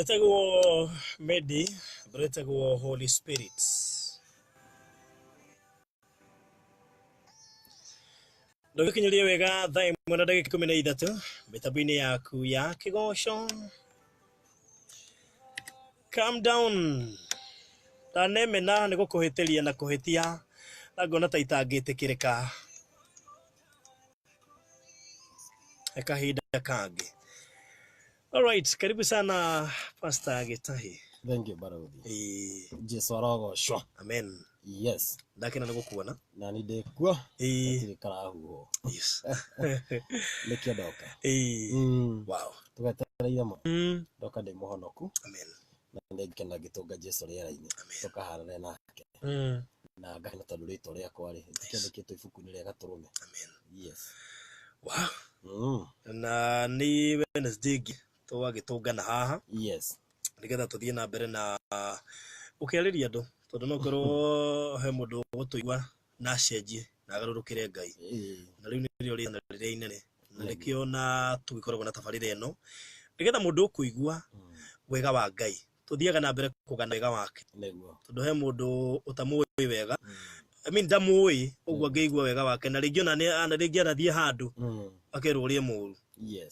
Bretagwo Medi, Bretagwo Holy Spirit. Ndogo kinyolia wega thai mwana dagika 13 mitabini yaku ya kigosho. Calm down. Taneme na niko kuhetelia na kuhetia nagona taitagite kireka. Ekahida kage. All right, karibu sana Pastor Getahi. Thank you, Barodi. Jesu arogocwo. Amen. Yes. Ndakena nä gå kuona Na nä ndä kuo atirä karahuo. Yes. Nä kä ndoka. Wow. Tå getereire mo ndoka ndä må honoku. Amen. Na nä ngena ngä tå nga Jesu rä era-inä tåkaharane nake na ngahena tondå rä two rä akwa rä kä andä kä two ibuku-inä rä a Gatå rå me. Yes. Wow. Na nä Wednesday twagä tå ngana haha. Yes. Nä getha tå thiä na mbere na å kä arä ria andå tondå no ngorwo he må ndå gå tå igua na cenjie na agarå rå kä re Ngai na rä u nä rä o rä ana rä rä a inene na nä kä ona tå gä koragwo na tabarä ra ä no nä getha må ndå å kå igua wega wa Ngai tå thiaga na mbere kå gana wega wake tondå he må ndå å tamå wega ndamå å guo ngä igua wega wake na rä ngä ona rä ngä anathiä handå akerwo å rä e må ru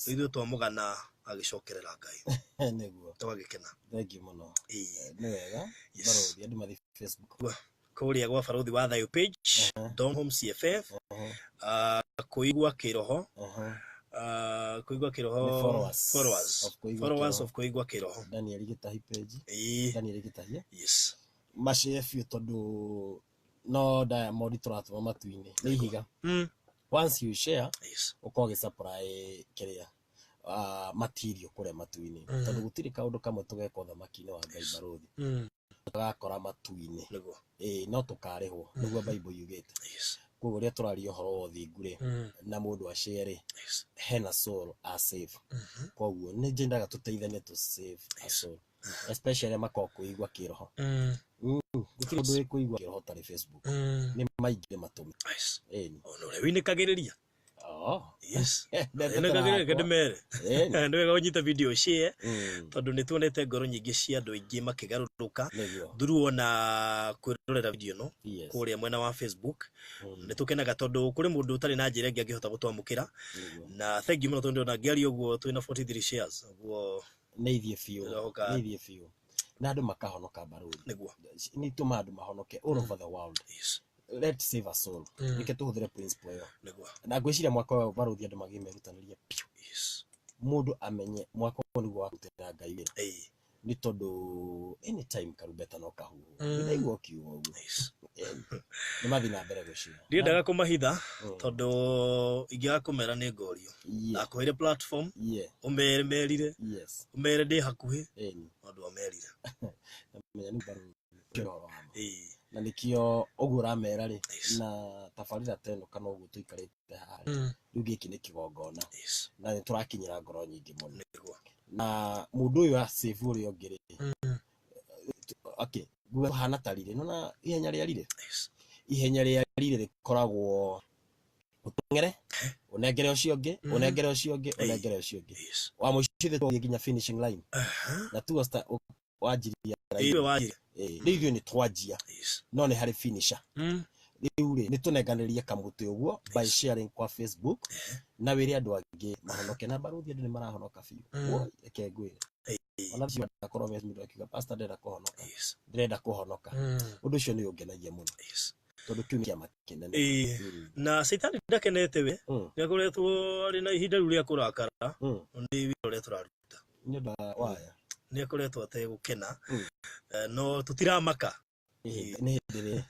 ithuä twamå gana agä cokerera Ngai Niguo. twagä kena. Thank you muno. Nä wega. Barothi andå mathi Facebook. Kuria gwa barothi wa Thayo page Don Home CFF kå igua kä roho kå igua kä roho followers of kå igua kä roho Daniel Gitahi page Daniel Gitahi macare biå tondå no Diamond tå ratå ma matu-inä nä ihiga. Once you share å supply kä rä a material kure matu-inä tondå gå tirä kaå ndå kamwe tå geka å thamaki-inä wa Ngai barothi tågakora matu-inä no tå karä hwo nä guo Bible yugä te koguo rä a tå raria å horo wa å thingu rä na må ndå acere hena soul a save koguo nä njendaga tå teithanie tå save a soul especially makorwo kå igua kä roho gå tirä ndå wä kå igua kä roho tarä Facebook nä maingä matå me ona å rä a wä nä kagä rä ria nä wega å nyita video share tondå nä tuonete ngoro nyingä cia andå aingä makä garå rå ka through ona kwä rorera video no kå rä a mwena wa Facebook nä tå kenaga tondå kå rä må ndå å tarä na njä ra ingä angä hota gå twamå kä ra na thank you må no tondå ona ngä aria å guo twä na 43 shares guo nä ithiä biå na andå makahonoka barothi nä itå ma andå mahonoke all over the world. Let's save a soul. Nike tå hå thä re principle ä yo na ngwä ciria mwaka å barothi andå magä merutanä ria må ndå amenye mwaka å nä guo wa gå tä ra Ngai wä ra nä tondå anytime karumbeta no kahuho nä ndaigua å kiuga å guo nä mathiä na mbere gå cira ndiendaga kå mahitha tondå ingä ga kå mera nä ngorio nakå heire platform å mere merire å mere ndä hakuhä andå amerire na nä kä o å guo å ramera rä na tabarä ra teno kana å guo tå ikarä te harä rä u gä kä nä kä gongona na nä tå rakinyä ra ngoro nyingä må no na må ndå å yå acave å rä a å ngä rä guo hana tarirä nona ihenya rä a rirä rä koragwo å teng'ere å nengere å cio ngä å nengere å cio ngä å nengere å cio ngä wa må cithä twathiä nginya finishing line na tu wanjiria rä ithuä nä twanjia no nä harä finisher rä u rä nä tå nenganä ria kamå tä å guo by sharing kwa Facebook na wä re andå angä mahonoke na barothi andå nä marahonoka biå reke ngwä re ona cio ndakorwo meciria akiuga pastor ndenda kå honoka ndärenda kå honoka å ndå å cio nä å ngenagia må no tondå kä u nä kä ama kä nene na Saitani ndakenete we nä akoretwo arä na ihinda rä u rä a kå rakara nä wä ra å rä a tå raruta nä akoretwo ategå kena no tå tiramaka nä hä ndä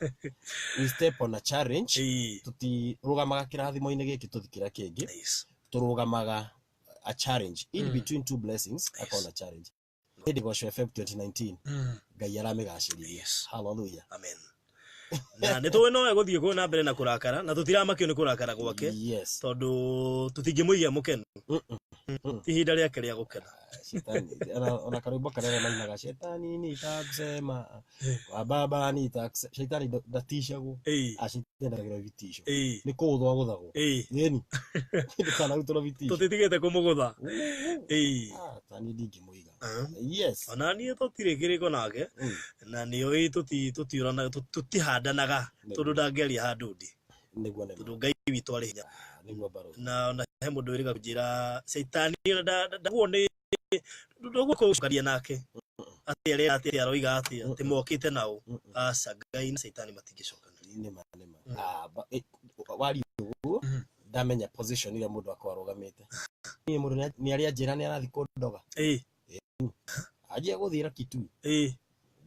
we step on a challenge tå tirå gamaga kä rathimo-inä gä kä tå thikä ra kä ngä tå rå gamaga a challenge in between two blessings akona challenge hä ndä goco FM 2019 Ngai aramä gacä ririe hallelujah amen na nä tå no egå thiä kå na mbere na kå rakara na tå tiramakio nä kå rakara gwake tondå tå tingä må igia må kenu ihinda rä ake rä a gå kena ona karwimbo karere mainaga shetani nitakusema kwa baba shetani ndaticagwo acitendagĩra vitisho nĩ kũgũthwo agũthagwo ĩni ndũkanarutĩrwo vitisho tũtitigĩte kũmũgũtha tani ndingĩmũiga Yes. Ona niĩ tũtirĩ kĩrĩko nake na nĩoĩ tũtiũranaga tũtihandanaga tondũ ndangĩaria handũ ndĩ Nĩguo tondũ Ngai witũ arĩ hinya. nĩguo Barũthi. Na ona he mũndũ wĩrĩga kũnjĩra Saitani ndaguo nĩ ndũgũkũcaria nake atĩ arĩa aroiga atĩ mokĩte nao aca Ngai na Saitani matingĩcokana. Wari ũguo ndamenya position ile mũndũ akwa arogamĩte. Niĩ mũndũ nĩ arĩa njĩra nĩ arathi kũndoga. Ajia gũthira Kitui.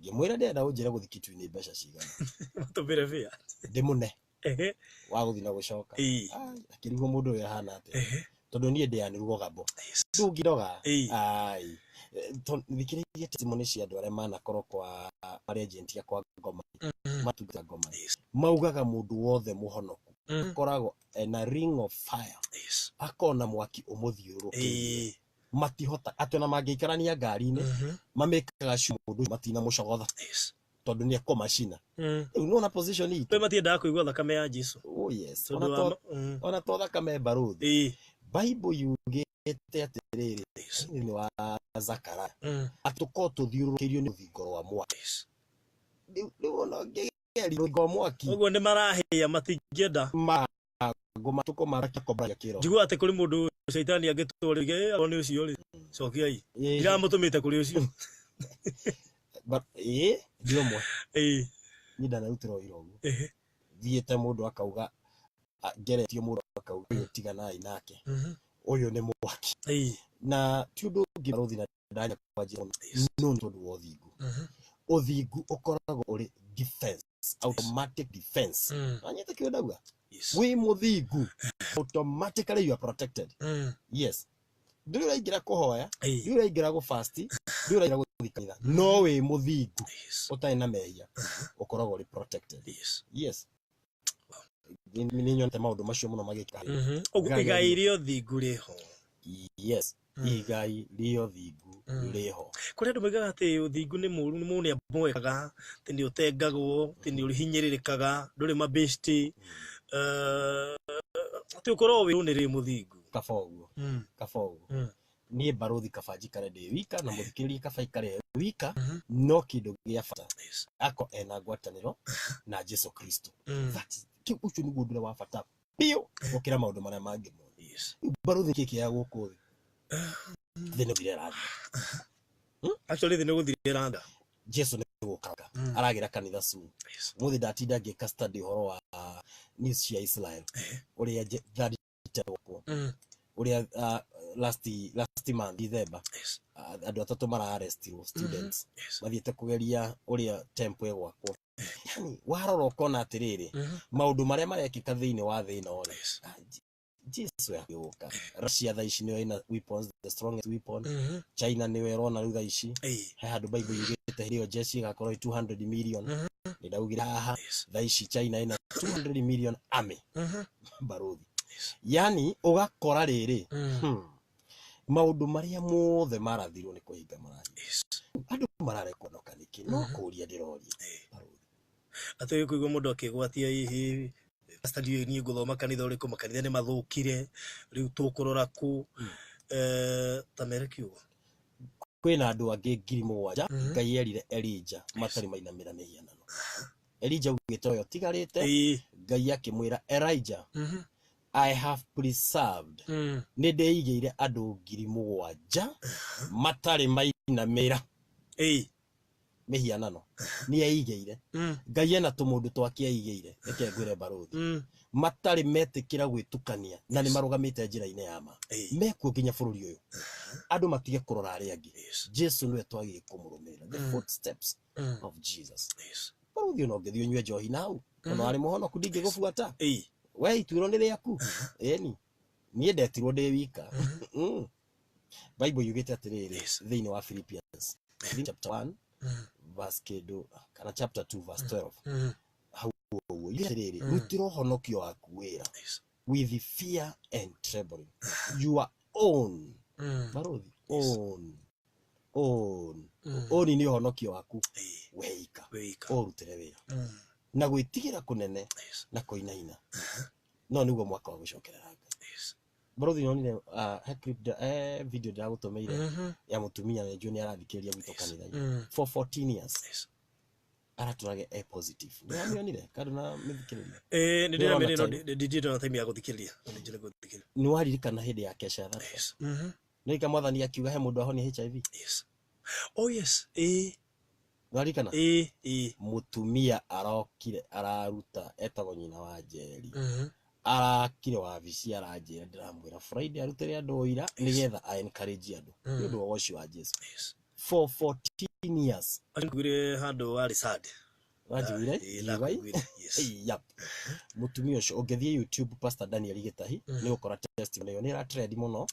Ngĩmwĩra ndĩrenda ũnjĩre gũthi Kitui nĩ mbeca cigana. Matũmĩre bia. Ndĩmũne. Wa gũthi na gũcoka. Akĩrigwo mũndũ ũyũ ahana atĩa. Tondũ niĩ ndĩanĩrwo gabo. Ndũngĩndoga. Thikĩrĩria testimony cia andũ arĩa manakorwo kwa agent ya kwa ngoma. Matungata ngoma. Maugaga mũndũ wothe mũhonoku koragwo na ring of fire. Akona mwaki ũmũthiũrũrũkĩirie. Matihota atona mangĩikarania ngari-inĩ mamekaga mũndũ matina mũcogotha tondũ nĩ ekomacina. Rĩu nona position itũ. We matiendaga kũigua thakame ya Jesũ. Oh yes. Ona to thakame Barũthi. Bible yugĩte atĩrĩrĩ thĩinĩ wa Zakaria atũkorwo tũthiũrũrũkĩirio nĩ rũthingo rwa mwaki. Rĩu ona ngĩgeria rũthingo rwa mwaki. Ũguo nĩ marahĩa matingĩenda. Ngoma tuko maraka kobra kĩro. Njigua atĩ kũrĩ mũndũ Saitani angĩtũrĩge nĩ ũcio rĩ. Cokiai. Ndiramũtũmĩte kũrĩ ũcio. Ndio mwe. Ni ndanarutĩra wĩra ũguo. Thiĩte mũndũ akauga ngeretio mũndũ akauga tiganai nake. Ũyũ nĩ mwaki. Na ti ũndũ ũngĩ Barũthi na ndanya kwanjia no nĩ ũndũ wa ũthingu. Ũthingu ũkoragwo ũrĩ defense, automatic defense. Anyita kĩo ndauga. We mũthingu automatically you are protected. Yes. Ndũrĩ ũraingĩra kũhoya, ndũrĩ ũraingĩra gũfast, ndũrĩ ũraingĩra gũthikana. No we mũthingu ũtarĩ na mehia ũkoragwo ũrĩ protected. Yes. Nĩ nyonete maũndũ macio mũno magĩka. Igai rĩa ũthingu rĩho. Yes. Igai rĩa ũthingu rĩho. Kũrĩ andũ moigaga atĩ ũthingu nĩ mũũru, nĩ mũndũ nĩamwekaga, atĩ nĩ ũtengagwo, atĩ nĩ ũhinyĩrĩrĩkaga, ndũrĩ mabĩcti. Atĩ ũkorwo wĩ ũnĩrĩ mũthingu. Kaba ũguo. Niĩ Barũthi kaba njikare ndĩ wika na mũthikĩrĩria kaba ikare wika no kĩndũ gĩa bata. Ako ena ngwatanĩro na Jesũ Kristo. Ũcio nĩguo ũndũ wa bata biũ gũkĩra maũndũ marĩa mangĩ mothe. Barũthi kĩkĩ ya gũkũ thĩ. Thĩ nĩ gũthirĩra thĩ. Actually thĩ nĩ gũthirĩra thĩ. Jesũ nĩ gũkanga. Aragira kanitha soon. Mũthĩ ndatinda ngĩka study ũhoro wa news cia Israel. Ũrĩa thaditagwo. Ũrĩa last month December. Andũ atatũ mara-arrestirwo students. Mathiĩte kũgeria ũrĩa temple ĩgwakwo. Yani warora ũkona atĩrĩrĩ maũndũ marĩa marekĩka thĩinĩ wa thĩ ĩno rĩ. Jesũ yagĩũka. Russia thaa ici nĩyo ĩna weapons, the strongest weapon. China nĩyo ĩrona rĩu thaa ici. He handũ Bible yugĩte hĩndĩ ĩyo jeshi ĩgakorwo 200 million. Nĩ ndaugire haha thaa ici China ĩna 200 million army. Barũthi. Yani ũgakora rĩrĩ maũndũ marĩa mothe marathirwo nĩ kũhinga marahinga. Andũ mararekonoka nĩkĩ no kũũria ndĩroria. Atĩ kũigua mũndũ akĩgwatia hihi study niĩ ngũthoma kanitha ũrĩkũ makanitha nĩ mathũkire rĩu tũkũrora kũ ta mere kiugo. Kwĩna andũ angĩ 7,000 Ngai erire Elijah matarĩ mainamĩra mĩhianano. Elijah ugĩte ũyũ tigarĩte Ngai akĩmwĩra Elijah I have preserved. Nĩ ndĩigĩire andũ 7,000 matarĩ mainamĩra mĩhianano. Nĩ eigĩire. Ngai ena tũmũndũ twake eigĩire. Reke ngwĩre Barũthi. Matarĩ metĩkĩra gwĩtukania na nĩ marũgamĩte njĩra-inĩ ya ma. Mekuo nginya bũrũri ũyũ. Andũ matige kũrora arĩa angĩ. Jesũ nĩwe twagĩrĩire kũmũrũmĩrĩra. The footsteps of Jesus. Barũthi ona ũngĩthiĩ ũnyue njohi na hau. Ona warĩ mũhonoku ndingĩgũbuata. We ituĩro nĩ rĩaku. Ĩni. Niĩ ndetirwo ndĩ wika. Bible yugĩte atĩrĩrĩ thĩinĩ wa Philippians chapter 1 verse kĩndũ kana chapter 2 verse 12. Hau ũguo atĩrĩrĩ rutĩra ũhonokio waku wĩra with fear and trembling. Your own. Barũthi. Own nĩ ũhonokio waku weika. Ũrutĩre wĩra. Na gwĩtigĩra kũnene na kũinaina. No nĩguo mwaka wa gũcokerera Ngai. Barothi nyonire he clip video ndagutumeire ya mutumia na njuni arathikiriria gwito kanitha for 14 years araturage A positive nĩwamĩonire kandu na mĩthikĩrĩria nĩndĩramĩona no digital time ya gũthikĩrĩria nĩnjĩre gũthikĩrĩria nĩwaririkana hĩndĩ ya kesha thara nĩika mwathani akiuga he mũndũ ahonia HIV oh yes nĩwaririkana mutumia arokire araruta etagwo nyina wa Njeri arakire wabici aranjĩra ndĩramwĩra Friday arutĩre andũ ũira nĩgetha a encourage andũ nĩ ũndũ wa ũcio wa Jesu for 14 years angire handũ warĩ sad wajiguire yep mutumia ũcio ũngĩthiĩ YouTube Pastor Daniel Gitahi nĩ ũkora testimony ĩyo nĩ ĩra trend mũno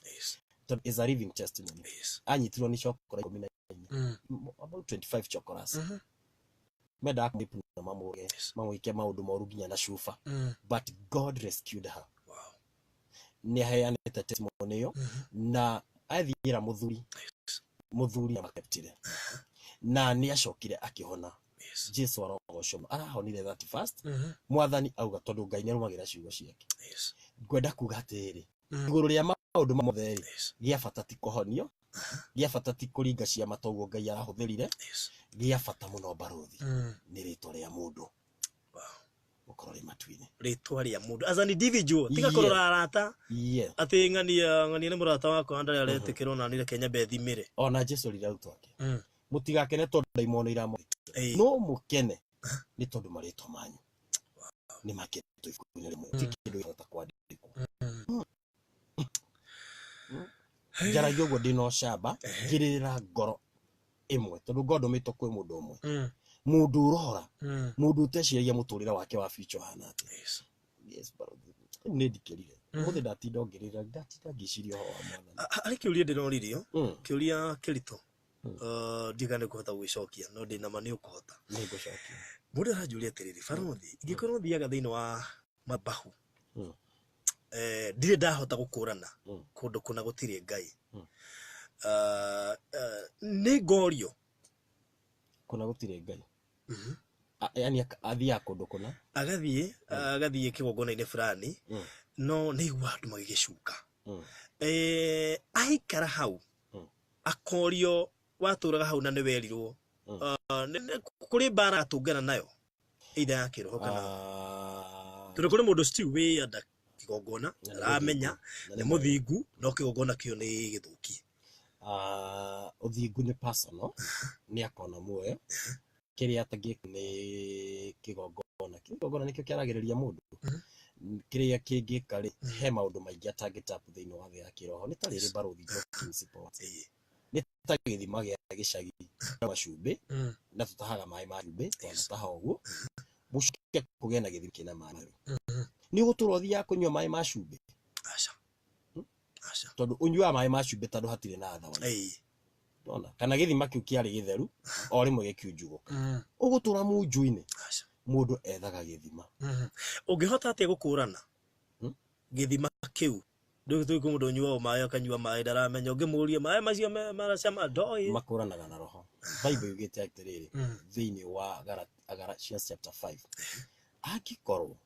is a living testimony anyitirwo nĩ chokora 14 about 25 chokoras meda kumipuna mamuge mamwike maundu moru ginya na shufa but God rescued her ni aheanite testimony yo na athira muthuri amakaptire na ni acokire akihona Jesu arogocwo arahonire that first mwathani auga tondu Ngai nĩarumagira ciugo ciake ngwenda kuga atiri iguru ria maundu mamothe gia bata ti kuhonio gia bata ti kuringa ciama toguo Ngai arahuthirire gia bata muno barothi ni ritwa ria mundu ukorore matuine ritwa ria mundu as an individual tika korora arata ati ng'ania ni murata wako andare aretikirwo na nire Kenya bethimire ona Jesu rira utwake mutigakene tondu daimono iramo no mukene ni tondu maritwa manyu ni maketo ifukunya rimwe tikindu yota kwandikwo jara yogo dino shaba girira ngoro imwe tondu gondo mito kwe mundu umwe mundu urora mundu uteciria muturira wake wa future hana ati yes baro ni dikirire muthe ndatinda ngirira ndatinda ngiciria ho mwana ari kiuria ndinoririo kiuria kirito ndigane kuhota gwicokia no ndina mani ukuhota ni gucokia mundu arajuria atiriri barothi ingikorwo thiaga thiini wa mabahu ndire ndahota gukurana kundu kuna gutiri Ngai ni ngorio kuna gutiri Ngai yani athia kundu kuna agathie kigongona-inĩ fulani no ni wandu magigicuka aikara hau akorio waturaga hau na ni werirwo kuri bara atungana nayo ida ya kiroho kana turi kuri mundu still we anda kigongona aramenya ni muthingu no kigongona kio ni githuki uthingu ni personal ni akona muoyo kiria tagi ni kigongona nikio kiaragiriria mundu kiria kingika ri he maundu maingi atangitapu thiini wa thia kiroho ni tariri barothi principle ni tagithima gia gicagi macumbi na tutahaga mai ma cumbi tutaha uguo bushike kugena githimi kina mai ni guturothia kunywa mai ma cumbi aca tondu unyua mai ma cumbi tondu hatire na thawa ndona kana githima kiu kiari githeru o rimwe gikiunjuguka ugutura munju-ini mundu ethaga githima ungihota atia gukurana githima kiu ndu mundu nyua mai akanyua mai ndaramenya ungimuria mai macio maracama ndoi makuranaga na roho Bible yugite atiriri thiini wa Galatians chapter 5 akikorwo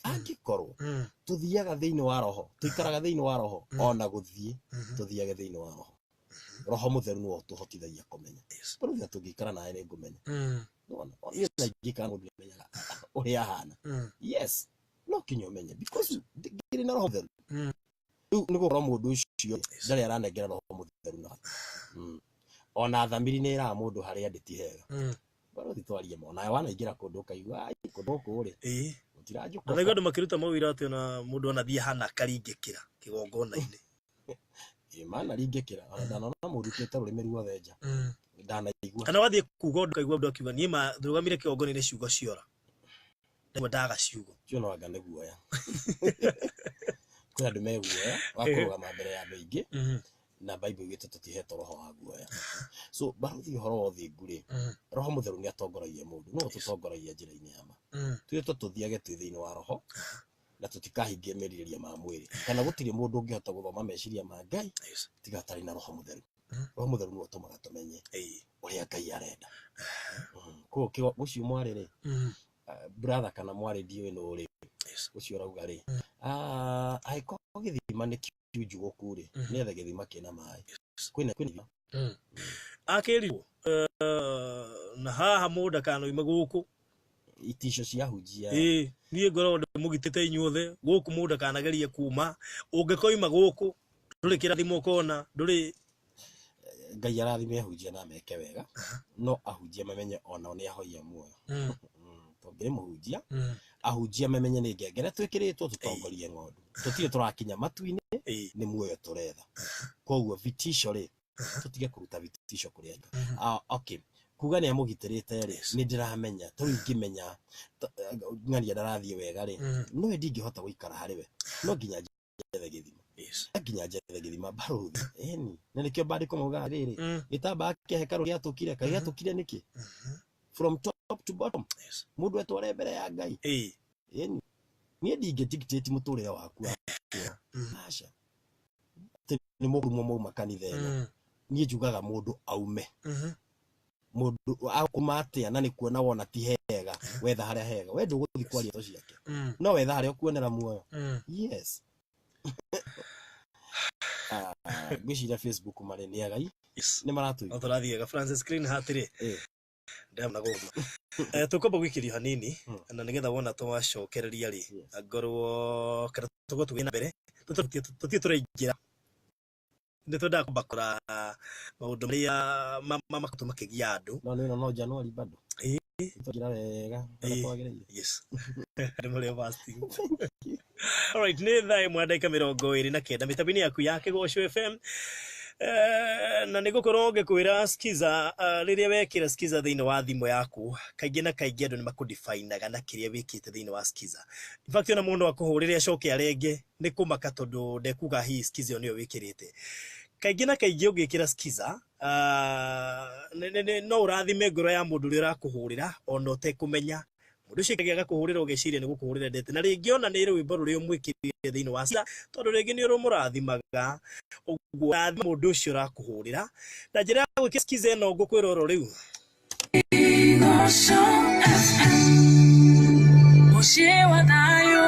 akikorwo tuthiaga thiini wa roho tuikaraga thiini wa roho ona guthie tuthiaga thiini wa roho mutheru no tuhotithagia kumenya pero thia tungikara nae ni ngumenya ndona ni ngikara mundu menyaga uria hana yes no kinyo menye because ngiri na roho mutheru ni gukora mundu ucio ndari aranengera roho mutheru na ona thamiri ni ra mundu haria nditi hega baro thitwarie mona wanaingira kundu kaigua kundu kuri utirajuka na ngindo makiruta mawira ati ona mundu anathie hana karingikira kigongona-ini mana ringikira ndana mundu kete rurimi ruothe nja ndanaigua kana wathie kuga undu kaigua ndu akiuga ni ma thurugamire kigongona-ini ciugo ciora ndio ndaga ciugo cio no anga neguoya kwa andu meguoya wakurugama mbere ya andu aingi na Bible igite tutihetwo roho wa guoya so barothi horo wothe nguri roho mutheru ni atongoragia mundu no tutongoragia njira-ini ya ma twito tuthiage twi thiini wa roho na tutikahingie merirĩria ma mwiri kana gutiri mundu ungihota guthoma meciria ma Ngai tiga tari na roho mutheru no utumaga tumenye uria Ngai arenda ko ucio mwari ri brother kana mwari ndiwe no ri ucio rauga ri githima nĩ kiunju gũkũ-rĩ nĩethe gĩthima kĩna maĩ kwĩna akĩrirwo na haha mũndũ akanoime gũkũ iticio cia hunjia niĩ ngoragwo ndĩmũgitĩte inyuothe gũkũ mũndũ akanagerie kuma ũngĩkoima gũkũ ndũrĩ kĩrathimo ũkona ndũrĩ Ngai arathime hunjia na meke wega no ahunjia mamenye onao nĩ ahoia muoyo tongĩrĩ mũhunjia ahunjia mamenye nĩ ngengere twĩkĩrĩtwo tũtongorie ng'ondu tũtirĩ tũrakinya matu-inĩ nĩ muoyo tũretha koguo vitisho-rĩ tũtige kũruta vitisho kũrĩ andũ okay kuga nĩ amũgitĩrĩte-rĩ nĩ ndĩramenya to ingĩmenya ng'ania ndarathiĩ wega-rĩ no ndingĩhota gũikara harĩ we no nginya njethe gĩthima nginya njethe gĩthima barũthi eni na nĩkĩo bandĩko mauga rĩrĩ gĩtambaya kĩa hekarũ gĩatũkire kaĩ gĩatũkire nĩkĩ from top to bottom mũndũ etware mbere ya Ngai eni niĩ ndingĩdictate mũtũrĩre waku aca nĩ mũndũ mauma kanitha ĩno niĩ njugaga mũndũ aume mũndũ akuma atĩa na nĩ kuona wona ti hega wetha harĩa hega we ndũgũthiĩ kwaria to ciake no wetha harĩa ũkuonera muoyo yes ngwĩciria Facebook marĩ nĩ agai nĩ maratũigua tũrathiega Francis Screen hatĩrĩ ndamna gũkũ tũkomba gwĩkĩrio hanini na nĩgetha wona twacokereria-rĩ ngorwo kana tũgũtũgĩna mbere tũthiĩ tũraingĩra nĩ twendaga kwamba maũndũ marĩa mamakũtũ makĩgia andũ no January bado tũgira wega twagĩrĩire yes nĩ mũrĩ fasting alright nĩ thaa ĩmwe ndagĩka 29 mĩtambo-inĩ yaku ya Kĩgoco FM na nĩgũkorwo ngĩkwĩra skiza rĩrĩa wekĩra skiza thĩinĩ wa thimũ yaku kaingĩ na kaingĩ andũ nĩ makũdefinaga na kĩrĩa wĩkĩte thĩinĩ wa skiza in fact ona mũndũ akũhũrĩre acoke arenge nĩ kũmaka tondũ ndekuga hihi skiza nĩyo wĩkĩrĩte kaingĩ na kaingĩ ũngĩkĩra skiza no ũrathime ngoro ya mũndũ ũrĩa ũrakũhũrĩra ona ũtekũmenya mũndũ ũcio kĩgĩaga kũhũrĩra ũgeciria nĩ gũkũhũrĩra ndete na rĩngĩ ona nĩ rwĩmbo rũrĩa ũmwĩkĩrire thĩinĩ wa skiza tondũ rĩngĩ nĩ ũrũmũrathimaga ũguo mũndũ ũcio ũrakũhũrĩra na njĩra ya gwĩkĩra skiza ĩno ngũkwĩra oro rĩu mũciĩ wa thayũ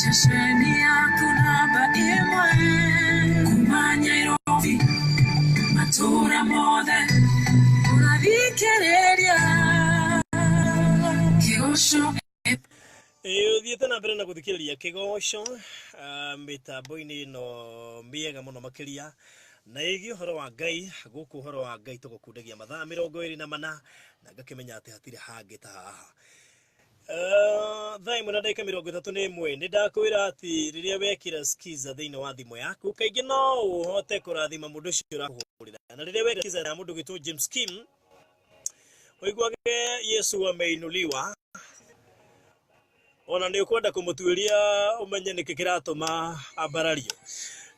shasheni yaku namba imwe kumanya Nairobi matura mothe ũrathikĩrĩria Kĩgoco thiĩte na mbere na gũthikĩrĩria Kĩgoco mĩtambo-inĩ ĩno mĩega mũno makĩria na ĩgiĩ ũhoro wa Ngai gũkũ ũhoro wa Ngai tũgũkundagia mathaa 24 na ngakĩmenya atĩ hatirĩ hangĩ ta haha thaa 1:31 nĩ ndakwĩra atĩ rĩrĩa wekĩra skiza thĩinĩ wa thimũ yaku kaingĩ no ũhote kũrathima mũndũ ũcio ũrakũhũrĩra na rĩrĩa wekĩra skiza ya mũndũ gwĩtwo James Kim ũiguage Yesu ameinuliwa ona nĩ ũkwenda kũmũtuĩria ũmenye nĩkĩ kĩratũma ambarario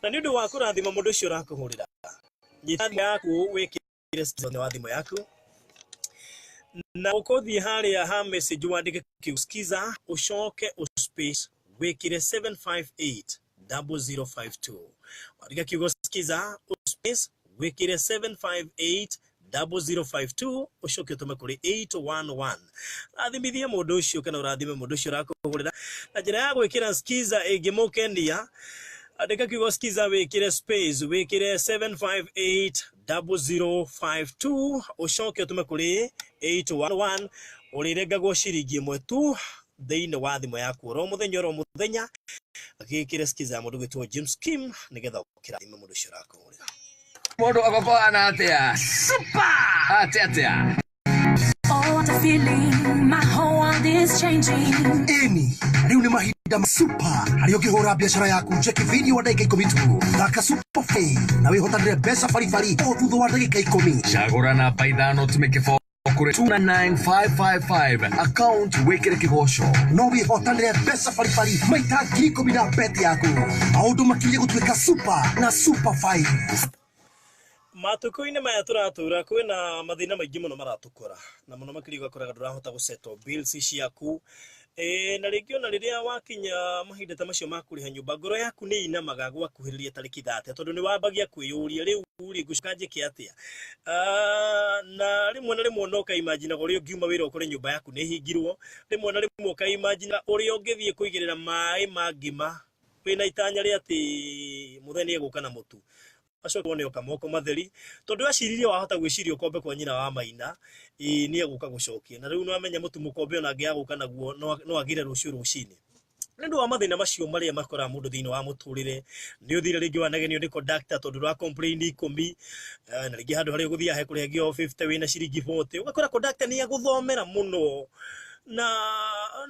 na nĩ ũndũ wa kũrathima mũndũ ũcio ũrakũhũrĩra nyita thimũ yaku wĩkĩre skiza thĩinĩ wa thimũ yaku na ũkothiĩ harĩa ha message wandĩke skiza ũcoke space wĩkĩre 7580052 wandĩka kiugo skiza space wĩkĩre 7580052 ũcoke ũtũme kũrĩ 811 rathimithie mũndũ ũcio kana ũrathime mũndũ ũcio ũrakũhũrĩra na njĩra ya gwĩkĩra skiza ĩngĩmũkenia andĩka kiugo skiza wĩkĩre space wĩkĩre 7580052 ũcoke ũtũme kũrĩ 811 ũrĩrengagwo ciringi 1 tu thĩinĩ wa thimũ yaku oro mũthenya agĩkĩre skiza ya mũndũ gwĩtwo James Kim nĩgetha ũkĩrathime mũndũ ũcio ũrakũhũrĩra mũndũ agakorana atĩa super atĩa Oh, what a feeling, my whole world is changing. Eni, riu ni mahinda super. Harĩ ũkĩhũra biacara yaku cheki video wa ndagĩka 10 tu. Thaka super fame na wĩhotanĩre mbeca baribari o thutha wa ndagĩka 10. Cagũra namba ithano tumĩke kũrĩ 299555 account wĩkĩre Kĩgoco no wĩhotanĩre mbeca baribari maita 10,000 na bet yaku. Maũndũ makĩria gũtuĩka super na super 5. Matuko-inĩ maya tũratũra kwĩna mathĩna maingĩ mũno maratũkora na mũno makĩria ũgakoraga ndũrahota gũsettle bills ciaku na rĩngĩ ona rĩrĩa wakinya mahinda ta macio ma kũrĩha nyũmba ngoro yaku nĩ inamaga gwakuhĩrĩria tarĩki 30 tondũ nĩ wambagia kwĩyũria rĩu uri gushikaje kiatia na rimwe na rimwe no ka imagine uri ngiuma wira ukore nyumba yaku ne hingirwo rimwe na rimwe ka imagine uri ongethie kuigirira mai magima wina itanya ri ati mutheni eguka na mutu acio tuone okamoko matheri tondu aciririe wahota gwiciria ukombe kwa nyina wa maina ni eguka gucokia na riu no amenya mutu mukombe ona ngiaguka naguo no agire rucio rucini nendo wa mathina macio maria makora mundu thiini wa muturire ni uthire ringi wanagenio ni conductor tondu ra complain 10 na ringi handu hari guthia he kurengio 50 wina ciringi 40 ugakora conductor ni aguthomera muno na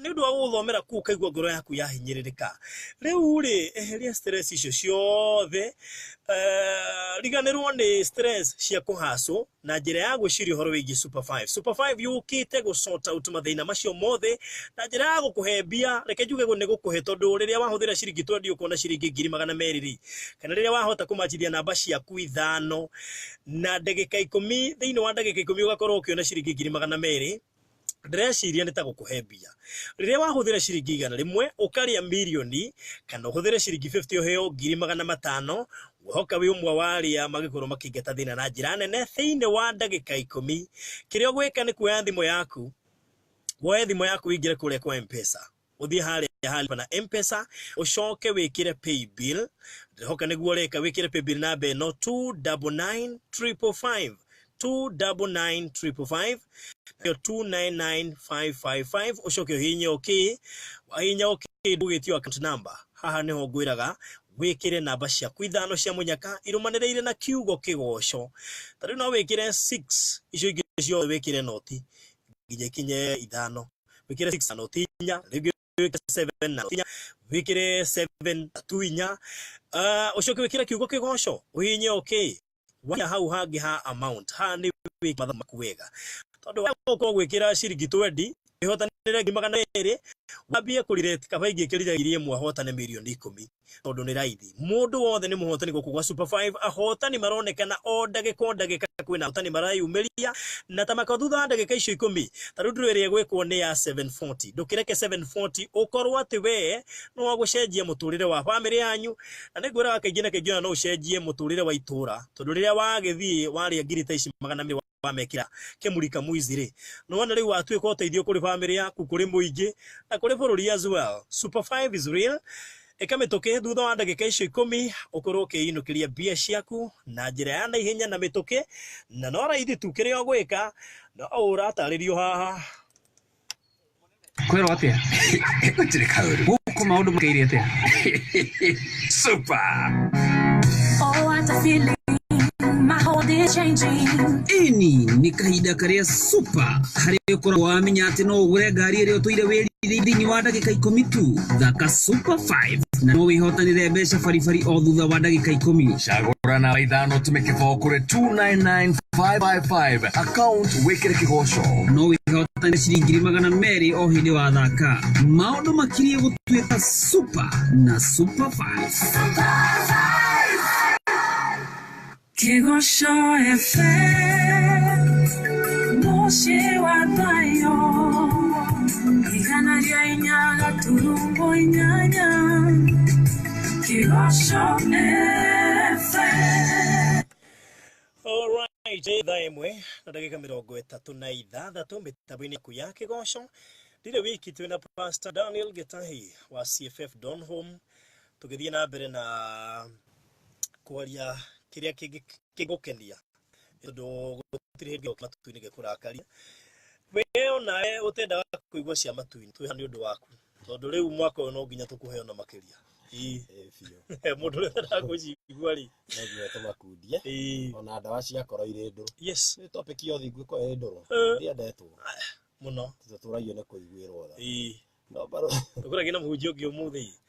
ni undu wa guthomera ku kaigua ngoro yaku yahinyiririka riu ri eheria stress icio ciothe riganirwo ni stress cia kuhaso na njira ya gwiciria horo wigi super 5 yukite go sort out mathina macio mothe na njira ya gukuhembia reke njuge go ne gukuhe tondu riria wahuthira ciringi 20 ukona ciringi 200 kana riria wahota kumachithia namba ciaku 5 na ndagika 10 thiini wa ndagika 10 ugakorwo ukiona ciringi 200 ndreciria nita gukuhembia riria wahuthira ciringi 100 ukaria milioni kana uhuthire ciringi 50 oheo 500 wohoka wi umwe waria magikorwo makingeta thina na njira nene thiini wa ndagika 10 kiria gwika ni kuoya thimo yaku woe thimo yaku ingire kuria kwa M-Pesa uthie hali na M-Pesa ucoke wikire pay bill hoka niguo reka wikire pay bill namba no 299555 299555 299555 ucoke hinya okay wahinya okay ndugitio account number haha niho ngwiraga wikire namba cia kwithano cia munyaka irumaniriire na kiugo kigoco tari no wikire 6 icio ingĩ cio wikire noti nginya kinye ithano wikire 6 noti nya rĩngĩ wikire 7 na noti wikire 7 tuinya ucoke wikire kiugo kigoco uhinye okay wa hau hangi ha amount ha ni wiki makuwega tondu wako gwikira ciringi 20 ihotanire 200 wambie kulirete kabaingi kiriragirie mwahotane milioni 10 tondu ni raithi mundu wothe ni muhotani gukugwa super 5 ahotani maronekana o ndagika kwina hotani marayumiria na tamaka thutha ndagika icio 10 tarundu iri gwikwo ni ya 740 ndukireke 740 ukorwo ati we no wagucenjia muturire wa family yanyu na nigwira akaingina kaingina no ucenjie muturire wa itura tondu riria wagithie waria ngirita ici 200 wamekira kemurika muizire no wana riu atuika uteithio kuri family yaku kuri muingi na kuri bururi as well super 5 is real ekametoke thutha wa ndagika icio 10 ukorwo ukiinukiria bia ciaku na njira ya na ihenya na mitoke na no raithi tu kiria gwika no urataririo haha kwero atia gutire kauru guku maundu makeire atia super Oh, what a feeling. My whole day is changing. Ini ni kahinda karia super hari ukora wamenya ati no ugure ngari iri utuire wiri thiini wa ndagika 10 tu thaka super 5 na no wihotanire mbeca baribari o thutha wa ndagika 10 cagura na ithano tumeke kure 299555 account wikire kigoco no wihotanire ciringi 200 o hindi wa thaka maundu makirie gutuika super na super 5 Kigosho FM Moshi watayo Igana ria inyaga turumbo inyanya Kigosho FM alright ithaa imwe na ndagika 36 mitambo-ini ku ya Kigosho ndire wiki twina Pastor Daniel Getahi wa CFF Donholm tugithie na mbere na kwaria kiria kigukenia tondu gutire hindi matuini gekurakaria we ona utenda kuigwa cia matuini twi hani undu waku tondu riu mwaka no nginya tukuhe ona makiria biyo mundu renda kucigwa ri nagwe tumakundie ona ndawa cia koro ire nduru yes ni topic yo thingwe ko nduru ndia ndetwo muno tuturayo ne kuigwirwo tha no baro tukura gina muhunjio ngi umuthi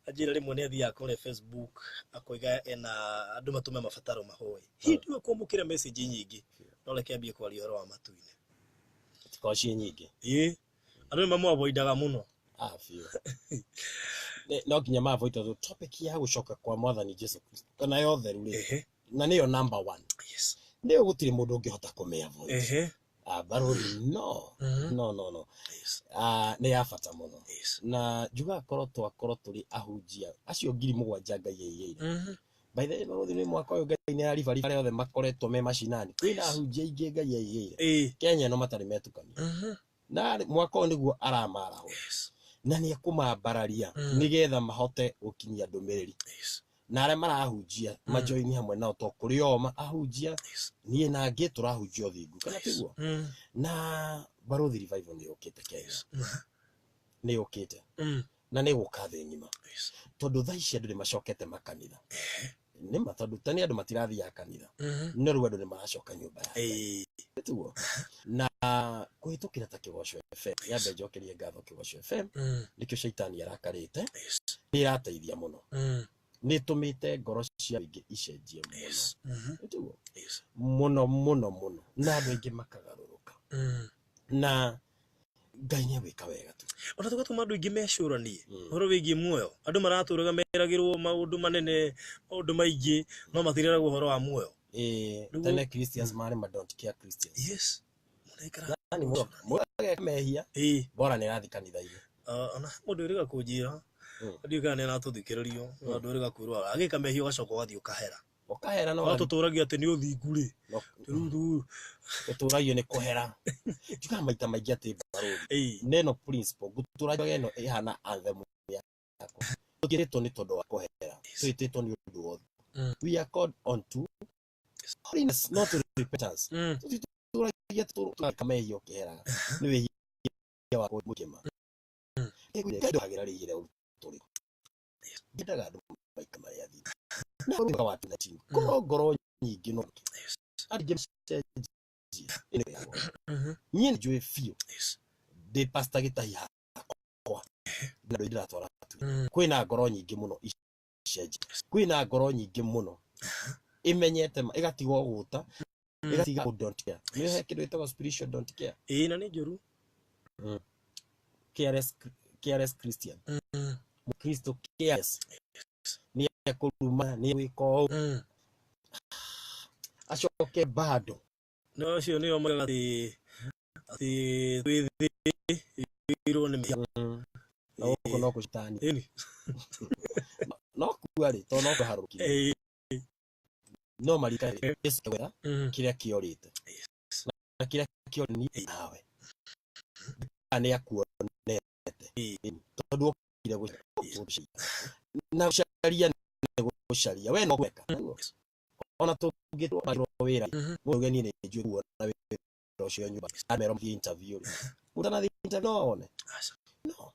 ajira rimwe ni athia kure Facebook akoiga ena andu matume mabataro mahoi hindu kumukira message nyingi no reke ambie kwaria horo wa matuini tikocie nyingi andu mamu avoidaga muno biyo no kinya ma avoid the topic ya gucoka kwa mwathani Jesu Kristo kana yothe ruri na niyo number 1 yes niyo gutire mundu ungihota kumea avoid baruri no yes ni afata muno na juga korwo turi ahunjia acio ngiri mugwanja ngai yeyeire by the way baruthi ni mwaka uyu ngai ni aribari bare othe makoretwo me mashinani kwina ahunjia ingi ngai yaigire Kenya no matari metukania na mwaka uyu niguo aramara ho na ni akumambararia nigetha mahote gukinyia ndumiriri na aria marahunjia majoini hamwe nao to kuri oma ahunjia nie na angi turahunjia uthingu kana tiguo na baruthi revival ni yukite Kenya ni yukite na ni guka thi ngima tondu thaa ici andu ni macokete makanitha ni matondu tani andu matirathia kanitha no ru andu ni maracoka nyumba ya tiguo na kuhitukira ta Kigosho FM yambe njokerie ngatho Kigosho FM nikio shaitani arakarite ni irateithia muno ni tumite ngoro cia ingi icenjie muno tiguo muno na andu ingi makagaruruka na Ngai ni wika wega tu ona tugatuma andu ingi mecuranie horo wigie muoyo andu maraturaga meragirwo maundu manene maundu maingi no matirira guhoro wa muoyo tene Christians mari ma don't care Christians munaikara nani muge mehia bora ni rathi kanitha ile ona mundu uriga kunjira ndiuga ni natuthikiririo andu uriga kwirwa agika mehia ugacoka ugathi ukahera no tuturagia ati ni uthingu ri riu tuturagia ni kuhera tuka maita maingi ati baruthi neno principle guturagia no ihana anthem yako tukiritwo ni tondu wa kuhera twititwo ni undu wothe we are called unto holiness not to repentance tuturagia tukamehia ukihera ni wehia wa mukima ego hagira rihire uturi ngendaga andu maika maria thi na uruga watu na timu ngoro nyingi no arige nyine njue fio de pasta gitahi hakwa na ndira twara kwina ngoro nyingi muno icenji kwina ngoro nyingi muno imenyete igatigwo guta igatiga don't care ni he kindu itagwo spiritual don't care na ni njuru careless Christian Mukristo careless ni akuruma ni wiko acoke bado no cio ni omaga ati twithiro ni no kono kushitani no kuari to no kuharukire no marika Yesu kwera kiria kiorite na kiria kiorite nawe ani akuonete tondu okire gushia na gusharia ni gusharia we no gweka ona tungitwo magiro wira muge ni njue kuona wira ucio nyumba amero mu interview mutana interview no one no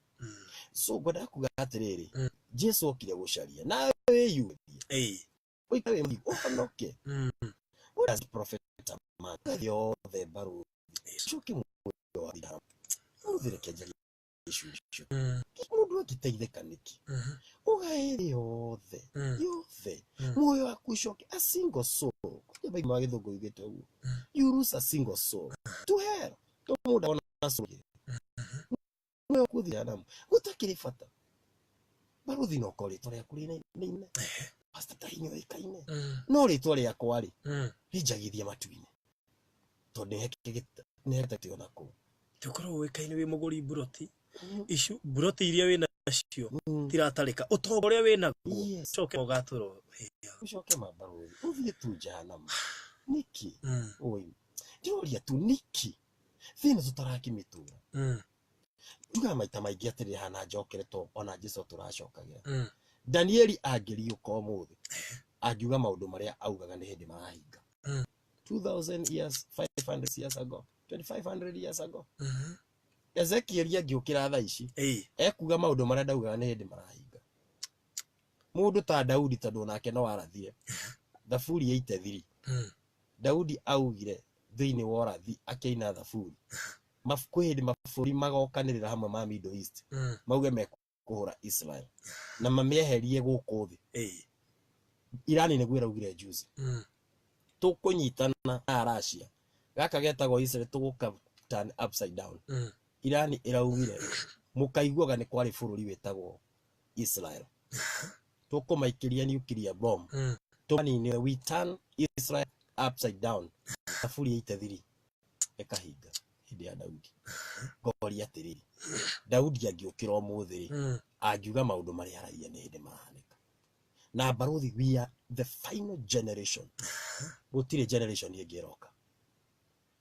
so goda kugatiriri Jesu okire gusharia na we you wikawe mu onoke what does prophet man the baru shoki mu wa dira uvire keje ishu mundu akiteitheka niki ugaire yothe muoyo akushoke a single soul kuja bai magithungu igete uguo you lose a single soul to hell to muda ona soul muoyo kuthia namu utakiri fata baruthi no kori tore akuri nine pastor tainyo ikaine no ritwa ria kwari rijagithia matuine to ne hekigita ne hetatio nako tukoro wikaine wi muguri buroti ishu buroti iria wina cio tiratarika utongoria wina coke ugaturo ucoke mabaru uthie tu jahannam niki oi ndiroria tu niki thina tutarakimitura tuga maita maingi atiri hana njokere to ona Jesu turacokagira Danieli angiriuka umuthi angiuga maundu maria augaga ni hindi marahinga 2000 years 500 years ago 2500 years ago Ezekiel agiukira thaa ici ekuga maundu maria ndaugaga ni hindi marahinga mundu ta Daudi tondu nake no arathire thaburi 83 Daudi augire thiini wa orathi akeina thaburi mafukwindi mafuri magokanirira hamwe ma Middle East mauge mekuhura Israel na mamieherie guku thi Irani ni gwira ugire juzi tukunyitana na Russia gaka getagwo Israel tuguka turn upside down Irani iraugire mukaiguaga ni kwari bururi wetagwo Israel tukumaikiria nuclear bomb tumani we turn Israel upside down thaburi 83 ekahinga hindi ya Daudi gori atiriri Daudi agiukira umuthi angiuga maundu maria aragia ni hindi marahaneka na baruthi we are the final generation gutire generation yengeroka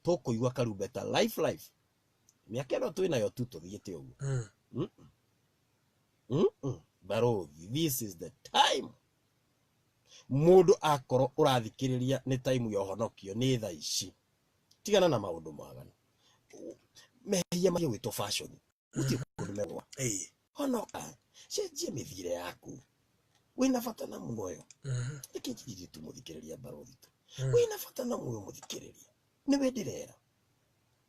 tukuigua karumbeta life miaka ino twinayo tu tuthiite uguo baruthi this is the time mundu akoro urathikiriria ni time ya honokio ni thaa ici tigana na maundu maganu mehia mayo wito fashion uti kunimegwa honoka cenjie mithire yaku wina bata na muoyo ikijiri tu muthikiriria baruthi tu wina bata na muoyo muthikiriria niwe ndirera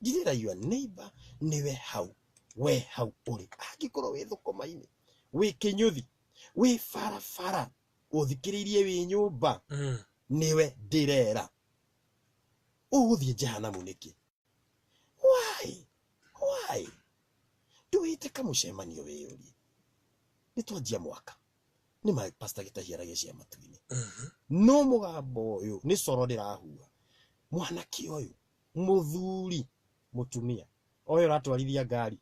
njirira your neighbor niwe hau we hau uri angikoro wi thukuma-ini wi kinyuthi wi farafara uthikiririe wi nyumba niwe ndirera uguthie jehanamu niki why duite kamucemanio wiyuri nitwanjia mwaka ni ma pastor gitahiaragia cia matu-ini no mugambo uyu ni coro ndirahua mwanaki uyu muthuri mutumia uyu ratwarithia ngari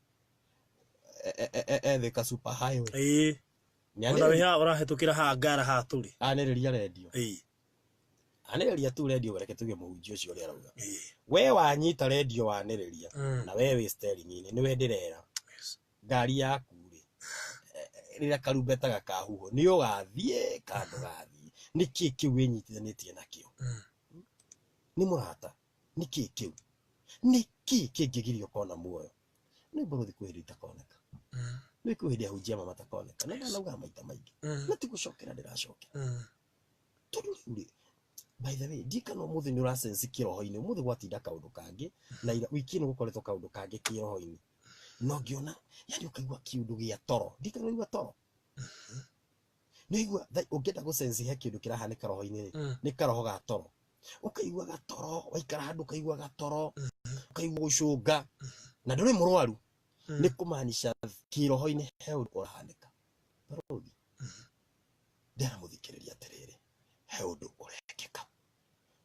Thika super highway Ona weha urahetukira ha ngara ha turi aniriria radio aniriria tu radio reke tuge muhunjio ucio ri arauga we wanyita radio waniriria na we wi steering ni we ndirera ngari yaku ri rira karumbeta gakahuho ni ugathie kando gathie niki kiu winyitithanitie nakio ni murata niki kiu niki kingigirio kona muoyo ni baruthi kwirita koneka ni kwihidi ahujia mama takoneka na nauga maita maingi na tigucokera ndiracokera turi by the way dika no muthi ni urasense kiroho-ini muthi gwatinda kaundu kangi na ira wiki ni gukoretwo kaundu kangi kiroho-ini no ngiona yani ukaigua kiundu gia toro dika no igua toro no igua ungenda gusense he kiundu kirahanika roho-ini ni karoho ga toro ukaigua gatoro waikara handu ukaigua gatoro ukaigua gucunga na nduri murwaru ni kumaanisha kiroho-ini he undu urahanika baruthi ndera muthikiriria atiriri he undu urekeka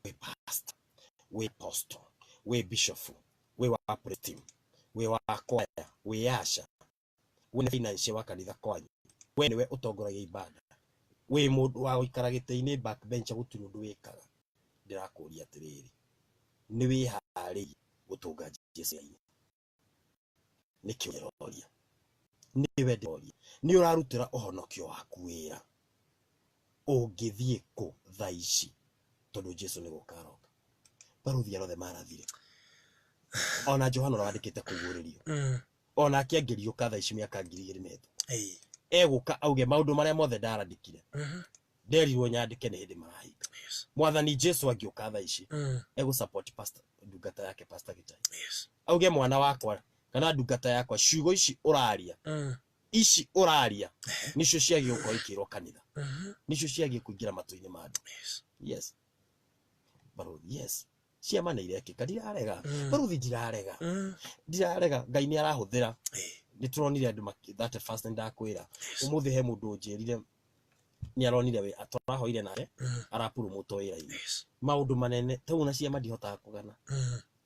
we pastor we apostle we bishop we wa pretim we wa kwaya we asha we na finance wa kanitha kwanyu we niwe utongoragia ibada we mundu wa guikara gite-ini backbench guturi undu wikaga ndirakuria atiriri ni wihari gutunga Jesu niki uroria niwe ndoria ni urarutira uhonokio waku wira ungithie ku thaa ici tondu Jesu ni gukaroka baruthi arothe marathire ona Johana wandikite kuguririo ona akiangerio ka thaa ici miaka 2000 metu eguka auge maundu maria mothe ndarandikire nderirwo nyandike ni hindi marahinga mwathani Jesu agiuka thaa ici egu support pastor ndungata yake pastor Gitai auge mwana wakwa kana ndungata yakwa ciugo ici uraria nicio ciagie uko ikirwo kanitha nicio ciagie kuingira matu-ini ma andu yes baruthi yes ciama na irekika ndirarega baruthi ndirarega Ngai ni arahuthira ni turonire andu that first ndakwira umuthi he mundu njirire ni aronire we aturahoire nawe arapuru muto wira-ini maundu manene tauna ciama ndihotaga kugana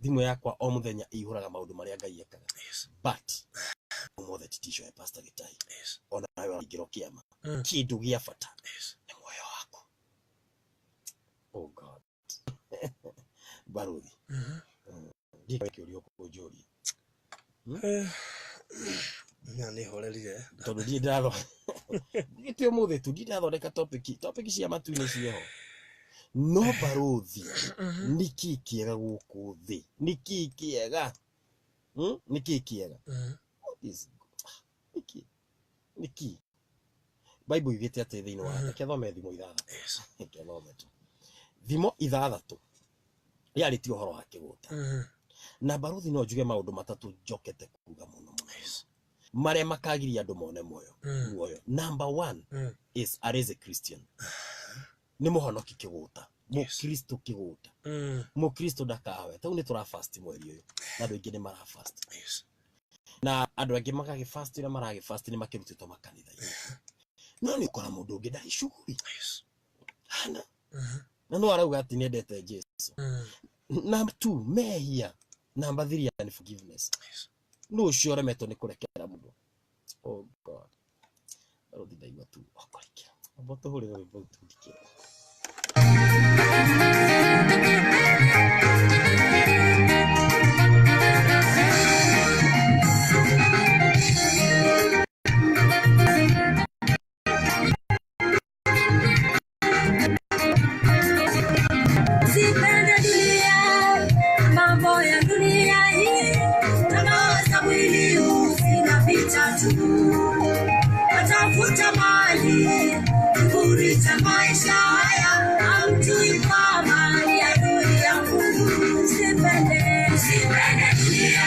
thimu yakwa o muthenya ihuraga maundu maria Ngai ekaga but umothe titisho ya pastor Gitai ona nawe ingiro kiama kindu gia bata ni moyo waku oh God baruthi ndika kiurio kujuria ni horerire tondu ndi ndatho gitio muthe tu ndirathondeka topic cia matu-ini cieho no baruthi niki kiega guku thi niki kiega niki Bible igite ati thiini wa reke thome thimo ithathatu thimo ithathatu yari ti uhoro wa kiguta na baruthi no njuge maundu matatu njokete kuga muno maria makagiria andu mone muoyo number 1 is as a Christian ni muhonoki kiguta mukristo kiguta mukristo ndakawe tau ni tura fast mweri uyu na andu ingi ni mara fast na andu angi makagi fast na maragi fast ni makirutitwo makanitha no ni ukora mundu ungi ndari shughuli hana na no arauga ati ni endete Jesu number 2 mehia number 3 and forgiveness no ucio remeto ni kurekera mundu oh God baruthi ndaigua tu okorikira Aboto hore no rwimbo tundike. Watafuta mali, kiburi cha maisha haya, hamjui kwamba ni adui ya Mungu. Sipende dunia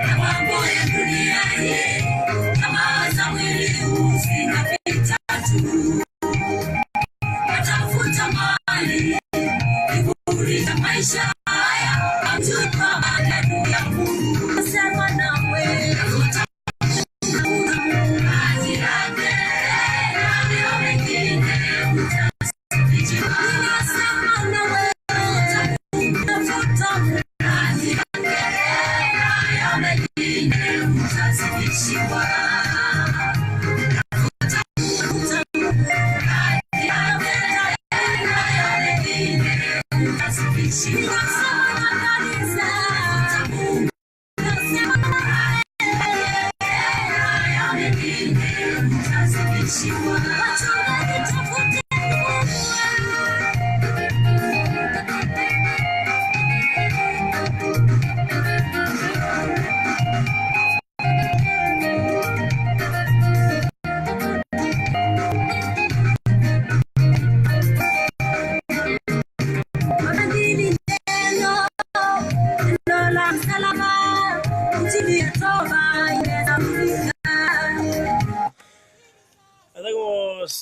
na mambo ya dunia hii, tamaa za mwili huu zinapita tu. Watafuta mali, kiburi cha maisha haya, hamjui kwamba ni adui ya Mungu. Sema nawe,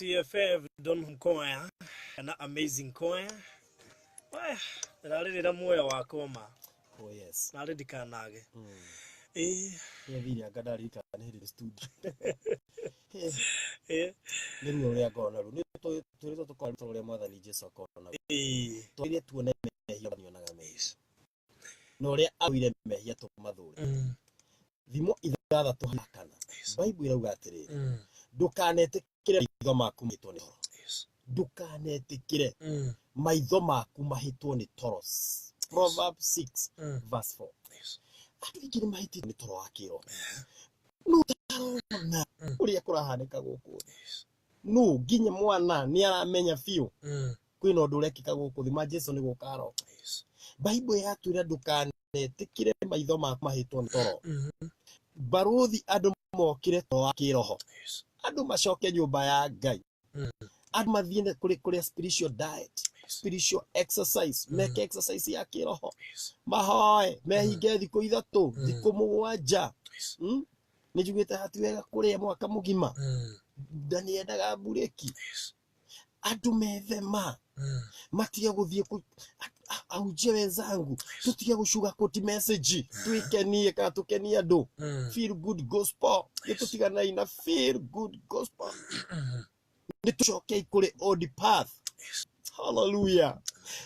CFF Don Mkoya na amazing Koya. Wah, nalirira moyo wakoma. Oh yes. Nalirika nage. Ya vile agadari kana hili studio. Ndio ule akona ru. Tulito tukora tole mwathani Jesu akona. Twire tuone mehia banionaga mehia. No ria awire mehia tumathure. Thimo ithathatũ hakana. Bible irauga atiri. Ndukanetikire maitho maku mahitwo ni toro. Ndukanetikire maitho maku mahitwo ni toro. Proverbs 6 verse 4. Atikire mahitwo ni toro akiro. No tarona uria kurahaneka guku. No nginya mwana ni aramenya fiu. Kwina undu urekika guku thima Jesu ni gukaro. Bible yatwira ndukanetikire maitho maku mahitwo ni toro. Baruthi andu mokire toro akiroho. Andu macoke nyumba ya Ngai. Andu mathiende kuri spiritual diet, spiritual exercise, make exercise ya kiroho. Mahoe mehinge thiku ithatu, thiku 7. Nijugite hatiwega kuria mwaka mugima. Daniel ndaga bureki. Andu methema. Matige guthie auje wenzangu. Tutige gushuga koti message. Tuikenie kana tukenie andu. Feel good gospel. Tutigana ina feel good gospel. Nitucoke kuri old path. Hallelujah.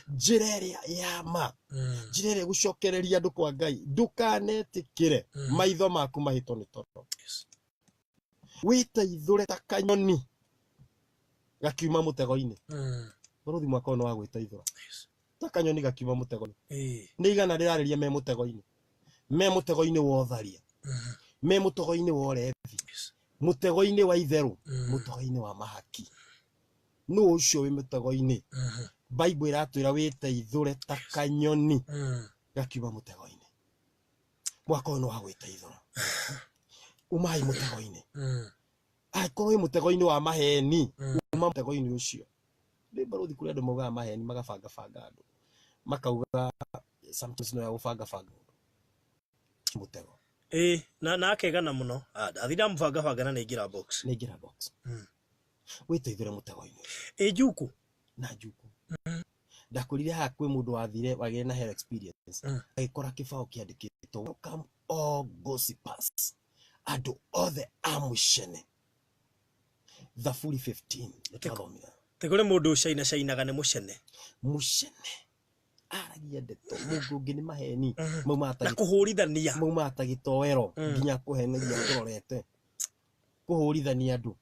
Jireria yama. Jireria gucokereria andu kwa Ngai. Ndukanetikire maitho maku mahitwo ni toro. Witeithure ta kanyoni gakiuma mutego-ini. Baruthi mwaka ono wa gwiteithura. Ta kanyoni gakiuma mutego-ini. Ni igana rirariria me mutego-ini. Me mutego-ini wa utharia. Me mutego-ini wa urethi. Mutego-ini wa itheru. Mutego-ini wa mahaki. No ucio wi mutego-ini. Bible iratwira witeithure ta kanyoni gakiuma mutego-ini. Mwaka ono wa gwiteithura. Umai mutego-ini. Akorwo wi mutego-ini wa maheni. Uma mutego-ini ucio. Ndi baruthi kuri andu maugaga maheni magabanga andu. Makauga sometimes no ya gubanga mutego. Na akegana muno. Athira mubanga na ningira box. Ningira box. Witeithire mutego-ini. Juku. Na juku. Ndakurire ha kwi mundu wathire wagire na hell experience. Agikora kibao kiandikitwo welcome all gossipers. Andu othe amushene. The fully 15. Nikathomira. Tegore mundu ucainaga ni mucene. Mucene. Aragia ndeto. Mungu ngi ni maheni. Maumata na kuhurithania. Maumata gitowero. Nginya kuheneria turorete. Kuhurithania andu.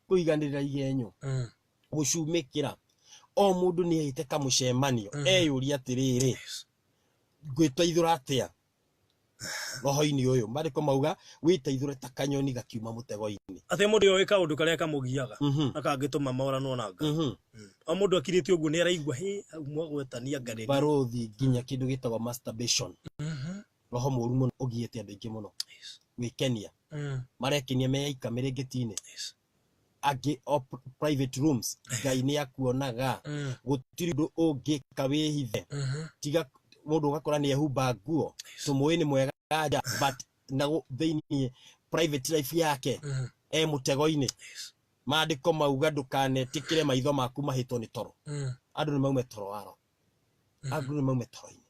Kuiganirira igenyo. gucumikira o mundu ni aite kamucemanio eyuria atiriri gwitaithura atia roho-ini uyu mariko mauga witaithure ta kanyoni gakiuma mutego-ini ate mundu yo ika undu karia kamugiaga akangituma maurano na nga o mundu akirite uguo ni araigua he mwa gwetania ngariri barothi nginya kindu gitagwo masturbation roho muru muno ugiete andu aingi muno wikenia marekinia meika mirengeti-ini agi private rooms ngai ni akuonaga gutiri ndu ungika wihithe tiga mundu ugakora ni ehumba nguo tumuini ni mwega but na thiini private life yake mutego-ini maandiko mauga ndukanetikire maitho maku mahitwo ni toro andu ni maume toro waro andu ni maume toro-ini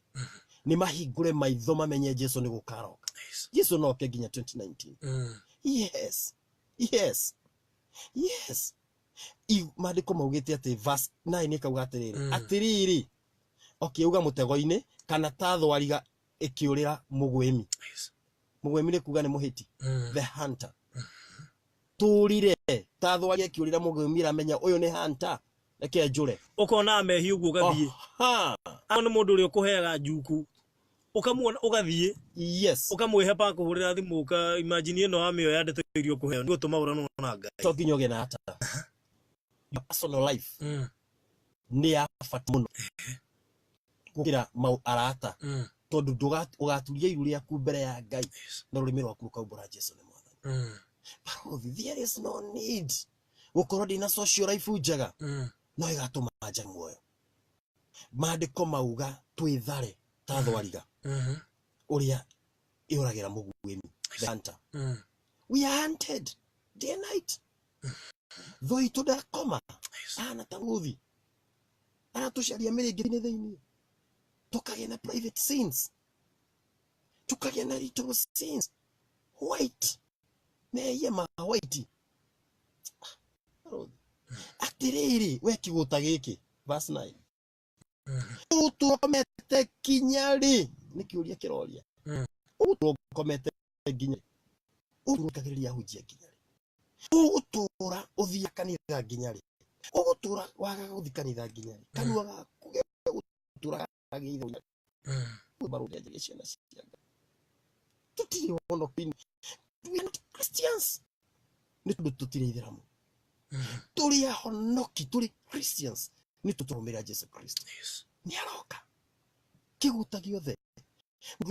ni mahingure maitho mamenye Jesu ni gukaroka Jesu no ke nginya 2019 yes maandiko maugite ati verse 9 ikauga atiriri okiuga mutego-ini kana ta thwariga ikiurira mugwemi mugwemi ni kuga ni muhiti the hunter turire ta thwariga ikiurira mugwemi ramenya uyu ni hunter reke njure ukona mehi uguo gathie ni mundu uri ukuheaga njuku ukamuona ugathie ukamwihe pa kuhurira thimu uka imagine ino amio yandete irio kuheo ni gutuma urano na ngai to nginyoge na ata personal life ni ya fata muno gukira mau arata tondu ugaturia iru riaku mbere ya ngai na rurimi rwaku rukaumbura Jesu ni mwathani but there is no need gukorwo ndina social life njega no igatuma nja muoyo maandiko mauga twithare ta thwariga uria iuragira mugwemi the hunter we are hunted day and night though itudakoma ana tanguthi ana tusharia mirengeti-ini thiini tukagia na private scenes tukagia na little scenes white meye ma white atiriri we kiguta giki verse 9 utukomete kinyari ni kiuria kiroria utukomete kinyari utukagiriria hujia kinyari utura uthia kanitha kinyari utura waga guthi kanitha kinyari kanua gaku utura agitho barudia jigeciana ciaga tutiri wono pin we are not Christians ni tutiri itheramu turi ahonoki turi Christians ni tuturumira Jesu Kristo ni aroka kiguta giothe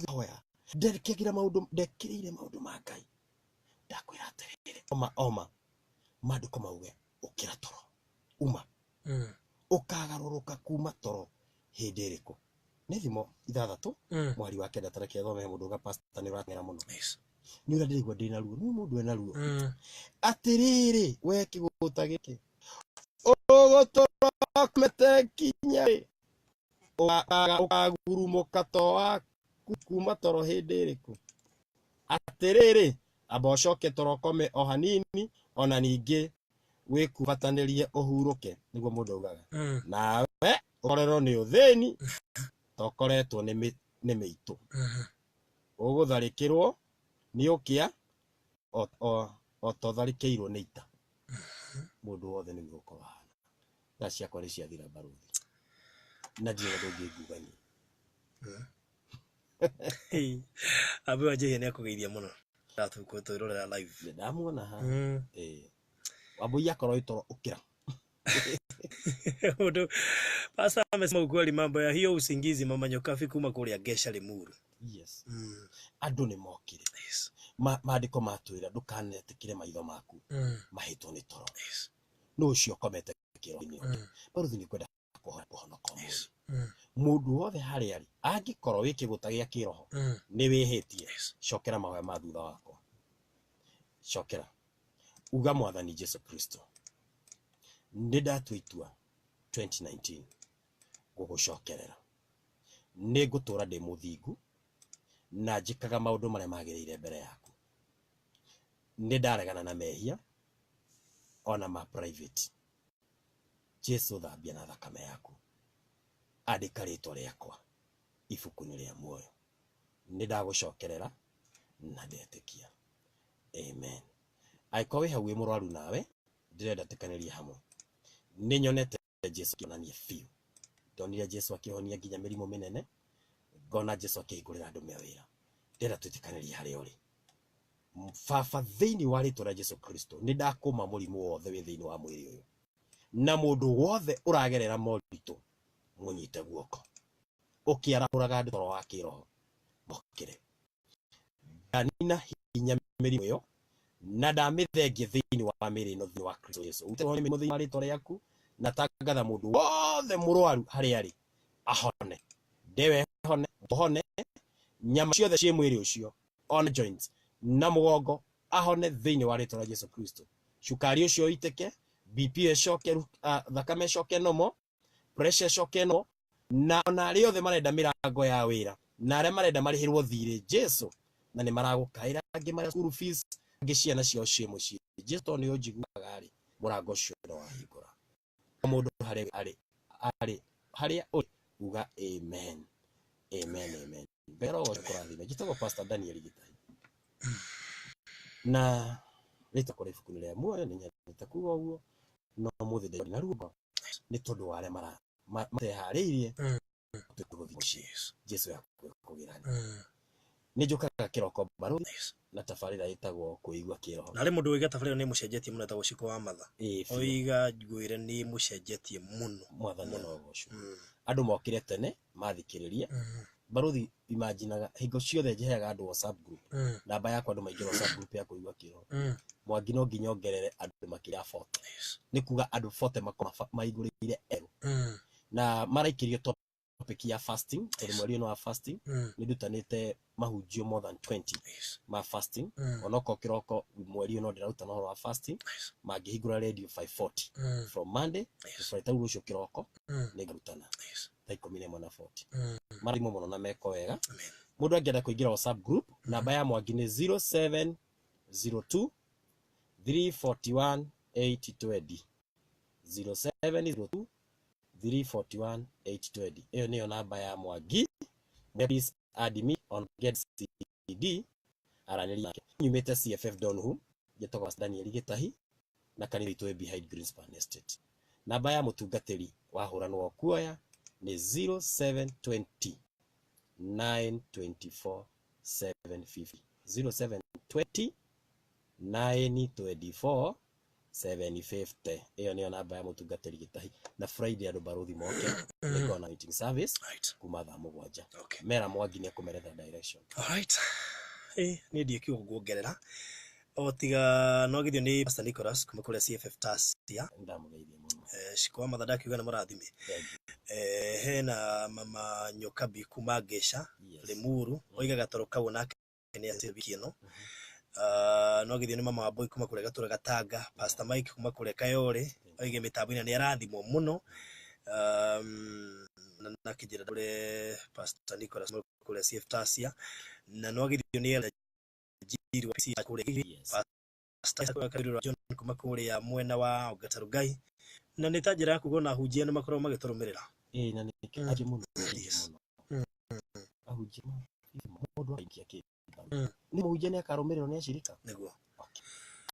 hoya ndekigira maundu ndekirire maundu ma Ngai ndakwira atiriri oma maandiko mauge ukira toro uma ukagaruruka kuma toro hindi iriku ni thimo 6 mwari wa kenda tareke thome mundu ga pastor ni uratengera muno ni uradirigwa ndina ruo ni mundu ena ruo atiriri we kiguta giki ugutukomete kinyari ukagurumuka to waku kuma toro hindi iriku atiriri abocoke torokome o hanini ona ningi wikuvatanirie uhuruke niguo mundu ugaga nawe ukorerwo ni uthini tokoretwo ni miitu ugutharikirwo ni ukia o totharikirwo ni ita mundu wothe ni gukorwo hana na ciakwa ni ciathira baruthi na ndirĩ ndũngĩngugania abu aje ni akugeithia muno ndatuko twirorera live ndamuona ha wabu yakorwo itoro ukira Odo pasa amesema ukweli mambo ya hiyo usingizi mama Nyokafi kuma kuria Gesha Limuru. Yes. Andu ni mokire. Yes. Maandiko matwira ndukanetikire maitho maku. Mahitwo ni toro. Yes. No ucio komete kiro-ini. Baruthi ni kwenda kuhonoka mundu. Mundu wothe hari ari angikorwo wikiguta gia kiroho ni wihitie. Cokera mahoya ma thutha wakwa. Cokera. Uga Mwathani Jesu Kristo. Nĩndatwitua 2019 gugucokerera nigutura ndi muthingu na njikaga maundu maria magirire mbere yaku nindaregana na mehia ona ma private Jesu thambia na thakame yaku andika ritwa riakwa ibuku-ini ria muoyo nindagucokerera na ndetikia amen. Aiko we hau murwaru nawe ndirenda tikaniria hamwe nĩ nyonete Jesu kĩonania biũ. Ndonire Jesu akĩhonia nginya mĩrimũ mĩnene, ngona Jesu akĩhingũrĩra andũ mawĩra. Ndĩrenda twĩtĩkanĩrie harĩa ũrĩ. Baba, thĩinĩ wa rĩĩtwa rĩa Jesu Kristo nĩ ndakũma mũrimũ wothe wĩ thĩinĩ wa mwĩrĩ ũyũ, na mũndũ wothe ũragerera moritũ mũnyite guoko, ũkĩarahũraga andũ toro wa kĩroho mokĩre. Ndanina hinya mĩrimũ ĩyo na ndamĩthengia thĩinĩ wa mĩĩrĩ ĩno thĩinĩ wa Kristo Yesu. Ũtehone mĩrimũ thĩinĩ wa rĩĩtwa rĩaku, na tangatha mũndũ wothe mũrwaru harĩa arĩ ahone. Ndewe hone nyama ciothe ciĩ mwĩrĩ ũcio, on joints na mũgongo ahone thĩinĩ wa rĩĩtwa rĩa Jesu Kristo. Cukari ũcio ũitĩke, BP ĩcoke, thakame ĩcoke nomo, pressure ĩcoke no, na ona arĩa othe marenda mĩrango ya wĩra na arĩa marenda marĩhĩrwo thirĩ Jesu na nĩ maragũkaĩra angĩ marĩa school fees, angĩ ciana ciao ciĩ mũciĩ. Jesu nĩ ũnjiguaga rĩ, mũrango ũcio nĩ wahingũra. Mũndũ harĩa ũrĩ uga amen, amen, amen. Mbero kũrathime njĩtagwo Pastor Daniel Gitahi, na rĩtwa kũrĩ ibuku rĩa muoyo nĩ nyendete kuuga ũguo, no mũthĩ ndĩ na ruo nĩ tondũ wa arĩa mateharĩirie gũthiĩ mũciĩ Jesu yakũgĩrania. Nĩ njũkaga kĩroko Barũthi na tabarĩra ĩtagwo kwĩigua kĩroho. Na rĩ mũndũ wĩga tabarĩra nĩ mũcenjetie mũno etagwo Ciko wa Matha. Oiga ngwĩre nĩ mũcenjetie mũno. Mwathani no gocwo. Andũ mokire tene mathikĩrĩria. Barũthi imaginaga hingo ciothe njeheaga andũ WhatsApp group. Namba yakwa andũ maingĩ WhatsApp group ya kwĩigua kĩroho. Mwangi no nginya ongerere andũ makĩria 40. Nĩ kuga andũ 40 maigũrĩire erũ. Na maraikĩrio topic ya fasting, tondũ mweri ũyũ wa fasting nĩ ndutanĩte mahunjio more than 20 ma fasting. Onoko kĩroko mweri ũyũ no ndĩraruta no wa fasting, mangĩhingũra radio 540 from Monday to Friday ũcio kĩroko nĩ ngarutana thaa 11:40. Marimũ mũno na meko wega. Mũndũ angĩenda kũingĩra WhatsApp group, namba ya Mwangi nĩ 0702 341 820 0702 341 820. Hiyo niyo namba ya Mwangi. Please add me on Get CD aranĩri yake. Nyumĩte CFF Donholm, njĩtagwo Daniel Gitahi na kanitha itũ behind Greenspan Estate. Namba ya mũtungatĩri wa hũranwo kuoya nĩ 0720 924 750 0720 924 750. Hiyo niyo namba ya mũtungatĩri Gitahi. Na Friday andũ Barũthi moke nĩko na meeting service kuma thaa 7. Mera Mwangi nĩ kũmeretha direction. Alright. Nĩ ndiĩ kiugo nguongerera otiga no githio nĩ Pastor Nicholas kuma kũrĩa CFF Tasia. Ndamugeithia mũno. Ciko wa Matha ndakiuga nĩ mũrathime. Hena mama Nyokabi kuma Gesha Limuru oigaga toro kau nake nĩ acibiki ĩno. No githio nĩ mama wa boy kuma kũrĩa Gatũra Gatanga, Pastor Mike kuma kũrĩa Kayore oige mitambo-inĩ nĩ arathimwo mũno. Na kijira dole Pastor Nicholas kule CFF Tasia na no githio nĩ jiri wa PC kule Pastor Kairũ John kuma kule ya mwena wa Gatarugai na nĩ ta njĩra ya kugona hunjia nĩ makorwo magĩtũrũmĩrĩra. Na nĩ kĩaje mũno ahunjia mũndũ aingia kĩ nĩ mũhunjia nĩ akarũmĩrĩrwo nĩ acirika nĩguo